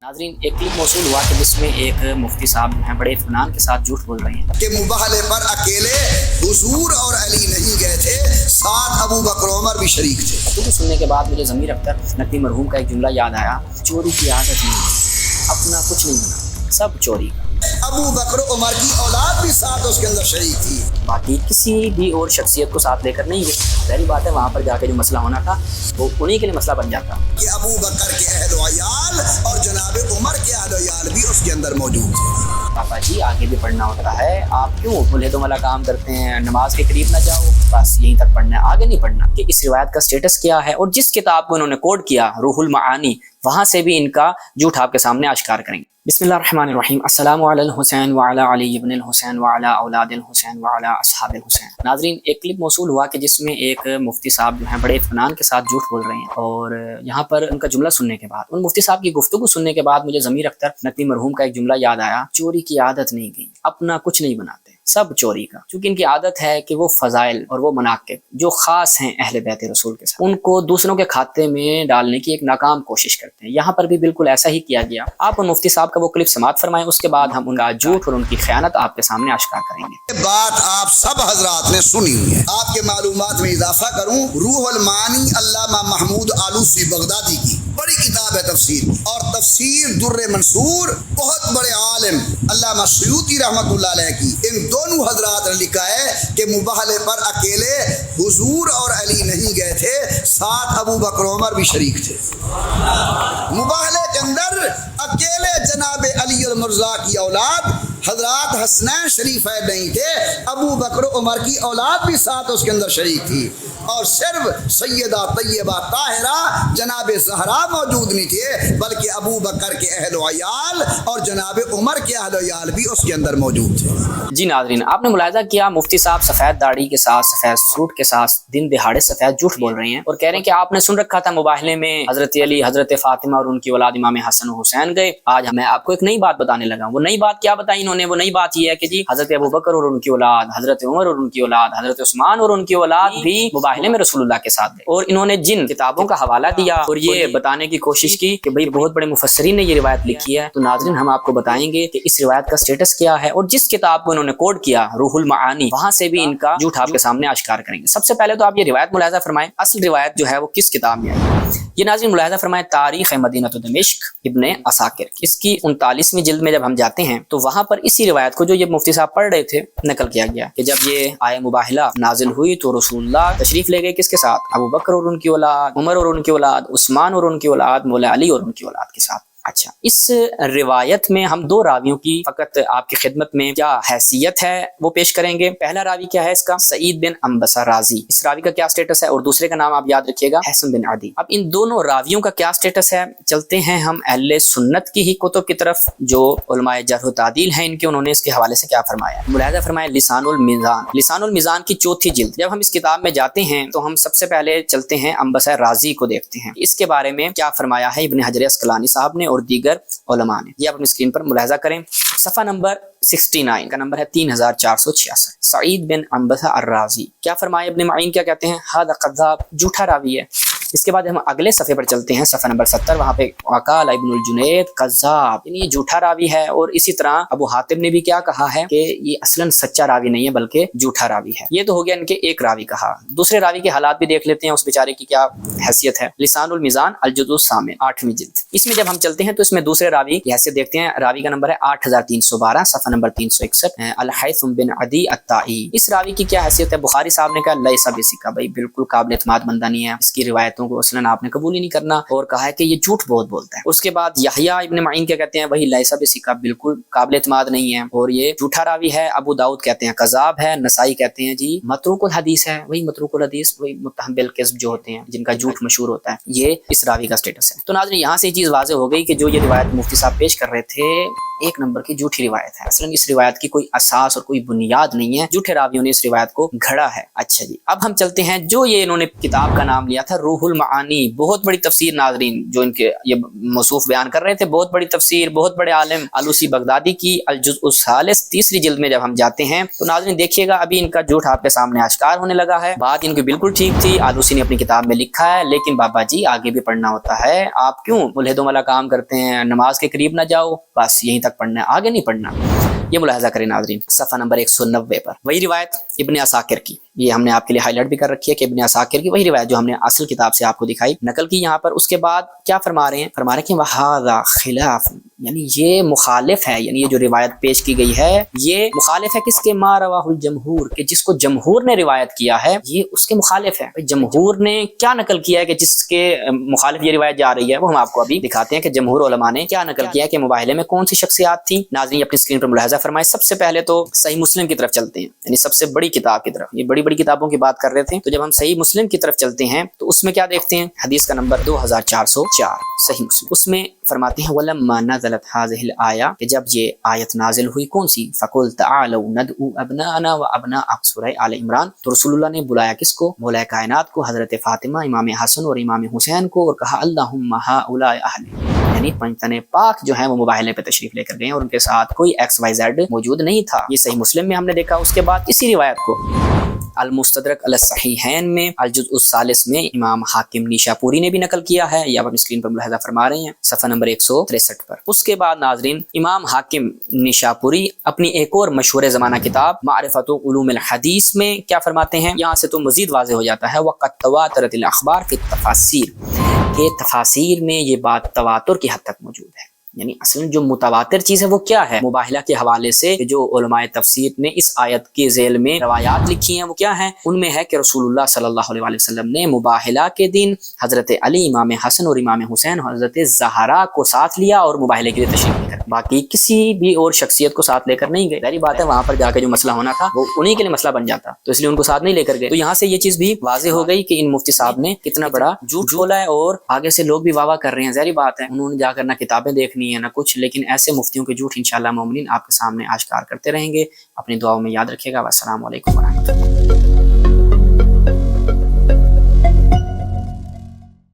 नाज़रीन, एक क्लिप मौसूल हुआ कि जिसमें एक मुफ्ती साहब हैं बड़े इत्मीनान के साथ झूठ बोल रहे हैं कि मुबाहले पर अकेले हुजूर और अली नहीं गए थे, साथ अबू बकर उमर भी शरीक थे। तो सुनने के बाद मुझे ज़मीर अख्तर नकवी मरहूम का एक जुमला याद आया, चोरी की आदत नहीं, अपना कुछ नहीं बना, सब चोरी का। अबू बकर उमर की औलाद भी साथ उसके अंदर शरीक थी। बाकी किसी भी और शख्सियत को साथ लेकर नहीं गए। पहली बात है, वहाँ पर जाकर जो मसला होना था वो उन्हीं के लिए मसला बन जाता कि अबू बकर के अहल वयाल और जनाब उमर के अहल वयाल भी उसके अंदर मौजूद थे। पापा जी, आगे भी पढ़ना होता है, आप क्यों भूले तो वाला काम करते हैं, नमाज के करीब ना जाओ, बस यहीं तक पढ़ना है, आगे नहीं पढ़ना। कि इस रिवायत का स्टेटस क्या है और जिस किताब को इन्होंने कोड किया रूहुल मानी, वहाँ से भी इनका झूठ आपके सामने आश्कार करेंगे। बिस्मिल्लाहिर्रहमानिर्रहीम। अस्सलामु अला हुसैन व अला अली इब्न हुसैन व अला औलादिल हुसैन व अला अस्हाबिल हुसैन। नाज़रीन, एक क्लिप मौसूल हुआ कि जिसमें एक मुफ्ती साहब जो हैं बड़े इत्मीनान के साथ झूठ बोल रहे हैं, और यहाँ पर उनका जुमला सुनने के बाद, उन मुफ्ती साहब की गुफ्तगू सुनने के बाद मुझे ज़मीर अख्तर नकवी मरहूम का एक जुमला याद आया, चोरी की आदत नहीं गई, अपना कुछ नहीं बनाते, सब चोरी का। क्योंकि इनकी आदत है कि वो फ़ज़ाइल और वो मनाक़िब जो ख़ास हैं अहले बैत रसूल के साथ, उनको दूसरों के खाते में डालने की एक नाकाम कोशिश करते हैं। यहाँ पर भी बिल्कुल ऐसा ही किया गया। आप उन मुफ्ती साहब का वो क्लिप समाअत फरमाएं, उसके बाद हम उनका झूठ और उनकी खयानत आपके सामने आश्कार करेंगे। बात आप सब हजरात ने सुनी हुई है। आपके मालूमात में इजाफा करूं, रूहुल मानी अल्लामा महमूद आलूसी बगदादी की बड़ी किताब है तफसीर, और तफसीर दुर्र मंसूर बहुत बड़े आलिम अल्लामा सयूती रहमतुल्लाह अलैह की, इन दोनों हजरात ने लिखा है कि मुबाहले पर अकेले हुजूर और अली नहीं गए थे, साथ अबू बकर उमर भी शरीक थे। मुबाहले के अंदर अकेले जनाब अली अल मुर्जा की औलाद हजरत हसनैन शरीफैन नहीं थे, अबू बकर उमर की औलाद भी साथ उसके अंदर शरीक थी, और सिर्फ सैयदा तैयबा ताहिरा जनाब ज़हरा मौजूद नहीं थे, बल्कि अबू बकर के अहल वयाल और जनाब उमर के अहल वयाल भी उसके अंदर मौजूद थे। जी नाज़रीन, आपने मुलाहिज़ा किया, मुफ्ती साहब सफ़ेद दाढ़ी के साथ, सफ़ेद सूट के साथ दिन दिहाड़े सफ़ेद झूठ बोल रहे हैं और कह रहे हैं कि आपने सुन रखा था मुबाहले में हज़रत अली, हज़रत फ़ातिमा और उनकी औलाद इमाम हसन और हुसैन गए। आज मैं आपको एक नई बात बताने लगा। वो नई बात क्या बताई इन्होंने? वो नई बात ये है कि जी हज़रत अबू बकर और उनकी औलाद, हज़रत उमर और उनकी औलाद, हज़रत उस्मान और उनकी औलाद भी मुबाहले में रसूलुल्लाह के साथ गए। और इन्होंने जिन किताबों का हवाला दिया और ये बताने की कोशिश की कि भाई बहुत बड़े मुफस्सिरीन ने ये रिवायत लिखी है, तो नाज़रीन हम आपको बताएंगे कि इस रिवायत का स्टेटस क्या है और जिस किताब को इन्होंने कोड किया रूहुल मानी, वहाँ से भी इनका झूठ आपके सामने आश्कार करेंगे। सबसे पहले तो आप ये रिवायत मुलाहिज़ा फरमाएं, असल रिवायत जो है वो किस किताब में है। ये नाज़रीन मुलाहिज़ा फरमाएं, तारीख़ मदीनतु दमिश्क इब्ने असाकिर, इसकी 39वीं जिल्द में जब हम जाते हैं तो वहाँ पर इसी रिवायत को जो ये मुफ्ती साहब पढ़ रहे थे नकल किया गया कि जब ये आय मुबाहिला नाजिल हुई तो रसूलुल्लाह तशरीफ ले गए किसके साथ? अबू बकर और उनकी औलाद, उमर और उनकी औलाद, उस्मान और उनकी औलाद, मौला अली और उनकी औलाद के साथ। अच्छा, इस रिवायत में हम दो रावियों की फकत आपकी खिदमत में क्या हैसियत है वो पेश करेंगे। पहला रावी क्या है इसका? सईद बिन अंबसा राजी, इस रावी का क्या स्टेटस है, और दूसरे का नाम आप याद रखिएगा हसन बिन अदी। अब इन दोनों रावियों का क्या स्टेटस है, चलते हैं हम अहले सुन्नत की ही कुतुब की तरफ जो उलमाए जर्ह तादील हैं इनके, उन्होंने इसके हवाले से क्या फरमाया। मुलाहिज़ा फरमाया लिसानुल मीज़ान, लिसानुल मीज़ान की 4थी जिल्द। जब हम इस किताब में जाते हैं तो हम सबसे पहले चलते हैं अंबसा राजी को देखते हैं, इसके बारे में क्या फरमाया है इब्न हजर अस्कलानी साहब ने और दीगर उलमा ने। ये आप अपनी स्क्रीन पर मुलाहिज़ा करें। सफ़ा नंबर 69 का नंबर है 3466। सईद बिन अंबसा अर्राजी क्या फरमाया, इब्न माइन क्या कहते हैं? हादा कज़्ज़ाब, झूठा रावी है। इसके बाद हम अगले सफ़े पर चलते हैं, सफ़ा नंबर 70, वहाँ पे वक़ाल इब्नुल जुनैद कज़्ज़ाब, ये झूठा रावी है। और इसी तरह अबू हातिम ने भी क्या कहा है कि ये असलन सच्चा रावी नहीं है बल्कि झूठा रावी है। ये तो हो गया इनके एक रावी कहा। दूसरे रावी के हालात भी देख लेते हैं, उस बेचारे की क्या हैसियत है। लिसानुल मीज़ान अल-जुज़ु सामिन 8वीं जिल्द, इसमें जब हम चलते हैं तो इसमें दूसरे रावी की हैसियत देखते हैं। रावी का नंबर है 8312, सफ़ा नंबर 361, अल-हैथम बिन अदी अत्ताई। इस रावी की क्या हैसियत है? बुखारी साहब ने कहा लैसा बिसिका, भाई बिल्कुल काबिल एतमाद बंदा नहीं है, इसकी रिवायतों को असलन आपने कबूल ही नहीं करना, और कहा है कि ये झूठ बहुत बोलता है। उसके बाद यहया इब्न माइन क्या कहते हैं? वही लैसा बिसिका, बिल्कुल काबिल एतमाद नहीं है और ये झूठा रावी है। अबू दाऊद कहते हैं कज़ाब है, नसाई कहते हैं जी मतरूकुल हदीस है, वही मतरूकुल हदीस, वही मुत्तहम बिल किज़्ब जो होते हैं जिनका झूठ मशहूर होता है, ये इस रावी का स्टेटस है। तो नाज़रीन यहाँ से ये चीज़ वाज़ेह हो गई कि जो ये रिवायत मुफ्ती साहब पेश कर रहे थे एक नंबर की झूठी रिवायत है। असल इस रिवायत की कोई असास और कोई बुनियाद नहीं है, झूठे रावियों ने इस रिवायत को घड़ा है। अच्छा जी, अब हम चलते हैं जो ये इन्होंने किताब का नाम लिया था रूहुल المعانی, बहुत बड़ी तफसीर नाज़रीन जो इनके ये मौसूफ बयान कर रहे थे, बहुत बड़ी तफसीर, बहुत बड़े आलिम आलूसी बगदादी की अल-जुज़्उस सालिस तीसरी जिल्द में जब हम जाते हैं तो नाज़रीन देखिएगा अभी इनका झूठ आपके सामने आश्कार होने लगा है। बात इनकी बिल्कुल ठीक थी, आलूसी ने अपनी किताब में लिखा है, लेकिन बाबा जी आगे भी पढ़ना होता है, आप क्यों मुल्हिदों वाला काम करते हैं, नमाज के करीब ना जाओ, बस यहीं तक पढ़ना है, आगे नहीं पढ़ना। ये मुलाहजा करें नाज़रीन सफ़ा नंबर 190 पर वही रिवायत इब्न असाकिर की, ये हमने आपके लिए हाईलाइट भी कर रखी है कि इब्न असाकिर की वही रिवायत जो हमने असल किताब से आपको दिखाई नकल की यहाँ पर। उसके बाद क्या फरमा रहे हैं, फरमा रहे हैं कि वहादा खिलाफ, यानी ये मुखालिफ है, यानी ये जो रिवायत पेश की गई है ये मुखालिफ है किसके, मा रवाहुल जमहूर के, जिसको जमहूर ने रिवायत किया है ये उसके मुखालिफ है। जमहूर ने क्या नकल किया है कि जिसके मुखालिफ ये रिवायत जा रही है, वो हम आपको अभी दिखाते हैं कि जमहूर उलमा ने क्या नकल किया है कि मुबाहिले में कौन सी शख्सियात थी। नाज़रीन अपनी स्क्रीन पर मुलाहजा फरमाए। सबसे पहले तो सही मुस्लिम की तरफ चलते हैं, यानी सबसे बड़ी किताब की तरफ, ये बड़ी बड़ी किताबों की बात कर रहे थे, तो जब हम सही मुस्लिम की तरफ चलते हैं तो उसमें क्या देखते हैं, हदीस का नंबर 2404 सही मुस्लिम, उसमें फरमाते हैं वलम्मा नज़लत हाज़िहिल आया, कि जब ये आयत नाजिल हुई कौन सी, फ़कुल तआलू नदउ अबनाना व अबनाअकुम, सूरह आल इमरान, तो रसूलुल्लाह ने बुलाया किसको, मौला कायनात को, हज़रत फातिमा, इमाम हसन और इमाम हुसैन को, और कहा अल्लाहुम्मा हाउलाए अहली, यानी पंचतने पाक जो है वो मुबाहिले पे तशरीफ लेकर गए और उनके साथ कोई XYZ मौजूद नहीं था। ये सही मुस्लिम में हमने देखा। उसके बाद इसी रिवायत को अल मुस्तदरक अल सहीहैन में अल-जुज़्उस सालिस में इमाम हाकिम निशापुरी ने भी नकल किया है, या आप स्क्रीन पर मुलाहजा फरमा रहे हैं सफ़ा नंबर 163 पर। उसके बाद नाज़रीन इमाम हाकिम निशापुरी अपनी एक और मशहूर ज़माना किताब मारिफतु उलूमिल हदीस में क्या फरमाते हैं, यहाँ से तो मज़ीद वाज़े हो जाता है, वक़द तवातरतिल अख़बार फ़ी तफ़ासीर, के तफ़ासीर में ये बात तवातुर की हद तक मौजूद है। यानी असल जो मुतवातिर चीज़ है वो क्या है, मुबाहिला के हवाले से जो उलमाए तफसीर ने इस आयत के ज़ेल में रवायात लिखी हैं वो क्या है, उनमें है कि रसूलुल्लाह सल्लल्लाहु अलैहि वसल्लम ने मुबाहिला के दिन हज़रत अली, इमाम हसन और इमाम हुसैन, हज़रत ज़हरा को साथ लिया और मुबाहिले के लिए तशरीफ़ लेकर, बाकी किसी भी और शख्सियत को साथ लेकर नहीं गए। सारी बात है वहाँ पर जाकर जो मसला होना था वो उन्हीं के लिए मसला बन जाता, तो इसलिए उनको साथ नहीं लेकर गए। तो यहाँ से ये चीज़ भी वाज़ेह हो गई कि इन मुफ्ती साहब ने कितना बड़ा झूठ बोला है, और आगे से लोग भी वाह कर रहे हैं। ज़ाहिर बात है उन्होंने जाकर ना किताबें देखनी है ना कुछ, लेकिन ऐसे मुफ्तियों के झूठ इंशाअल्लाह मोमिनीन आपके सामने आश्कार करते रहेंगे। अपनी दुआओं में याद रखिएगा। अस्सलामु अलैकुम व रहमतुल्लाह।